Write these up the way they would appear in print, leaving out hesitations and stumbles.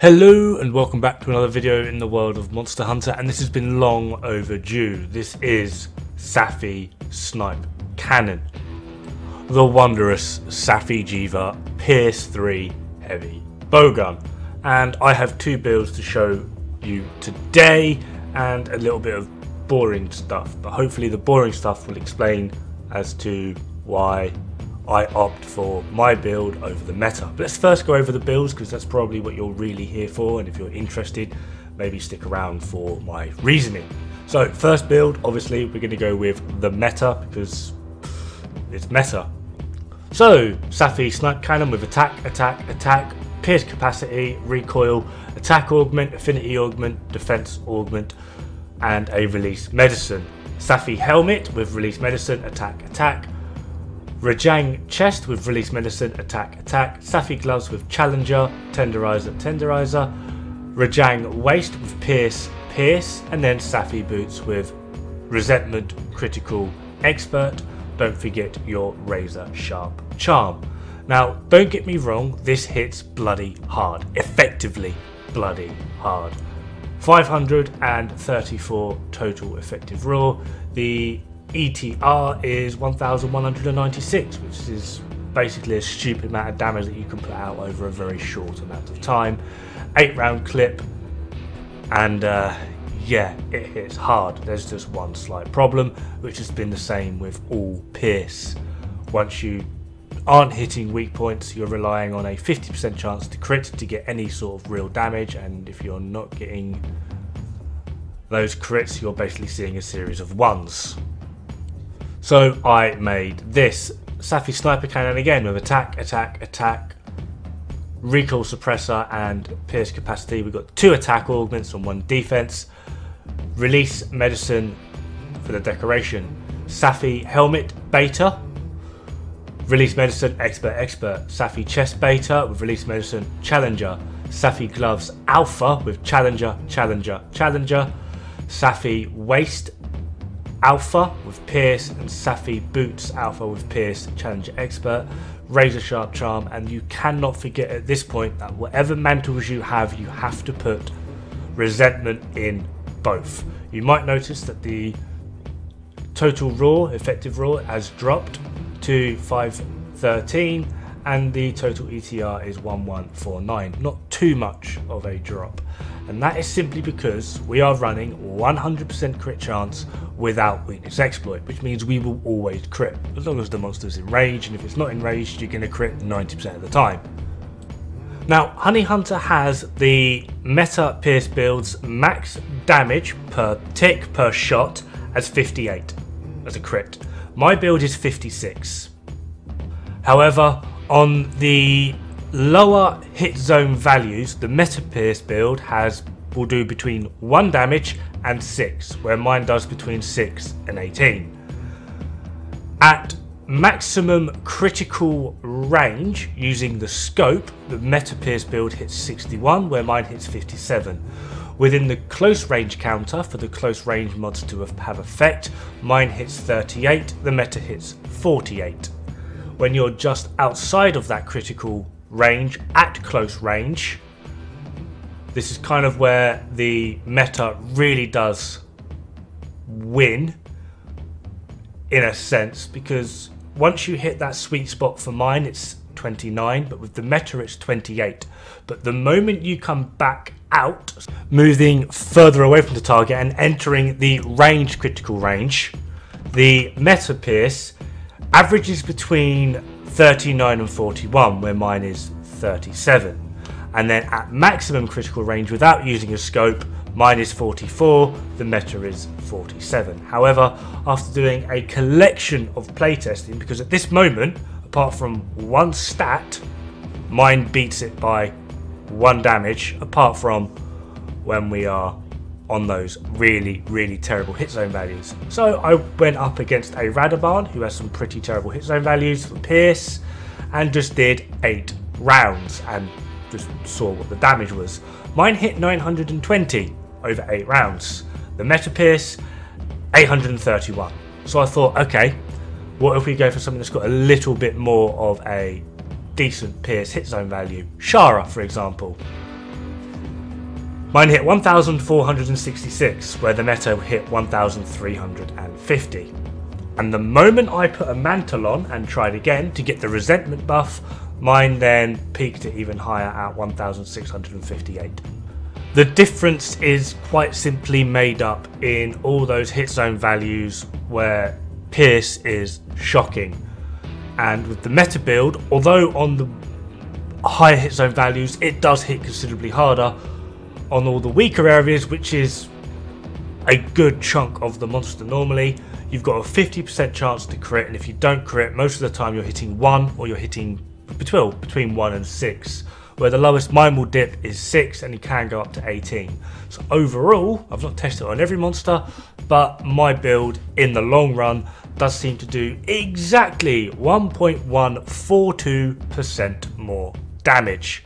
Hello and welcome back to another video in the world of Monster Hunter, and this has been long overdue. This is Safi Snipecannon, the wondrous Safi'jiiva Pierce 3 heavy bowgun, and I have two builds to show you today and a little bit of boring stuff, but hopefully the boring stuff will explain as to why I opt for my build over the meta. But let's first go over the builds, because that's probably what you're really here for, and if you're interested, maybe stick around for my reasoning. So first build, obviously we're going to go with the meta because it's meta. So Safi Snipecannon with attack, pierce capacity, recoil, attack augment, affinity augment, defense augment, and a release medicine. Safi helmet with release medicine, attack. Rajang chest with release medicine, attack. Safi gloves with challenger, tenderizer. Rajang waist with pierce, and then Safi boots with resentment, critical, expert. Don't forget your razor sharp charm. Now, don't get me wrong, this hits bloody hard, effectively bloody hard. 534 total effective raw. The ETR is 1196, which is basically a stupid amount of damage that you can put out over a very short amount of time. 8-round clip, and yeah, it hits hard. There's just one slight problem, which has been the same with all pierce. Once you aren't hitting weak points, you're relying on a 50% chance to crit to get any sort of real damage, and if you're not getting those crits, you're basically seeing a series of ones. So I made this Safi Snipecannon again with attack, recoil suppressor and pierce capacity. We've got 2 attack augments and 1 defense. Release medicine for the decoration. Safi helmet beta. Release medicine expert. Safi chest beta with release medicine challenger. Safi gloves alpha with challenger. Safi waist alpha with pierce, and Safi boots alpha with pierce, challenger expert, razor sharp charm. And you cannot forget at this point that whatever mantles you have to put resentment in both. You might notice that the total raw, effective raw, has dropped to 513, and the total ETR is 1149. Not too much of a drop, and that is simply because we are running 100% crit chance without weakness exploit, which means we will always crit as long as the monster's in range, and if it's not in range, you're going to crit 90% of the time. Now, Honey Hunter has the meta pierce builds max damage per tick per shot as 58 as a crit. My build is 56. However, on the lower hit zone values, the meta pierce build will do between 1 damage and 6, where mine does between 6 and 18. At maximum critical range using the scope, the meta pierce build hits 61, where mine hits 57. Within the close range counter, for the close range mods to have effect, mine hits 38, the meta hits 48. When you're just outside of that critical range, at close range, this is kind of where the meta really does win, in a sense, because once you hit that sweet spot, for mine it's 29, but with the meta it's 28. But the moment you come back out, moving further away from the target and entering the range, critical range, the meta pierce averages between 39 and 41, where mine is 37. And then at maximum critical range without using a scope, mine is 44, the meta is 47. However, after doing a collection of playtesting, because at this moment, apart from 1 stat, mine beats it by 1 damage, apart from when we are on those really terrible hit zone values. So I went up against a Iceborne who has some pretty terrible hit zone values for pierce, and just did 8 rounds and just saw what the damage was. Mine hit 920 over 8 rounds. The meta pierce 831. So I thought, okay, what if we go for something that's got a little bit more of a decent pierce hit zone value? Shara, for example. Mine hit 1,466, where the meta hit 1,350. And the moment I put a mantle on and tried again to get the resentment buff, mine then peaked it even higher at 1,658. The difference is quite simply made up in all those hit zone values where Pierce is shocking. And with the meta build, although on the higher hit zone values it does hit considerably harder, on all the weaker areas, which is a good chunk of the monster normally, you've got a 50% chance to crit, and if you don't crit, most of the time you're hitting 1 or you're hitting between 1 and 6, where the lowest mine will dip is 6 and you can go up to 18. So overall, I've not tested it on every monster, but my build in the long run does seem to do exactly 1.142% more damage.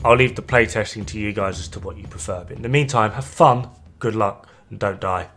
I'll leave the playtesting to you guys as to what you prefer, but in the meantime, have fun, good luck, and don't die.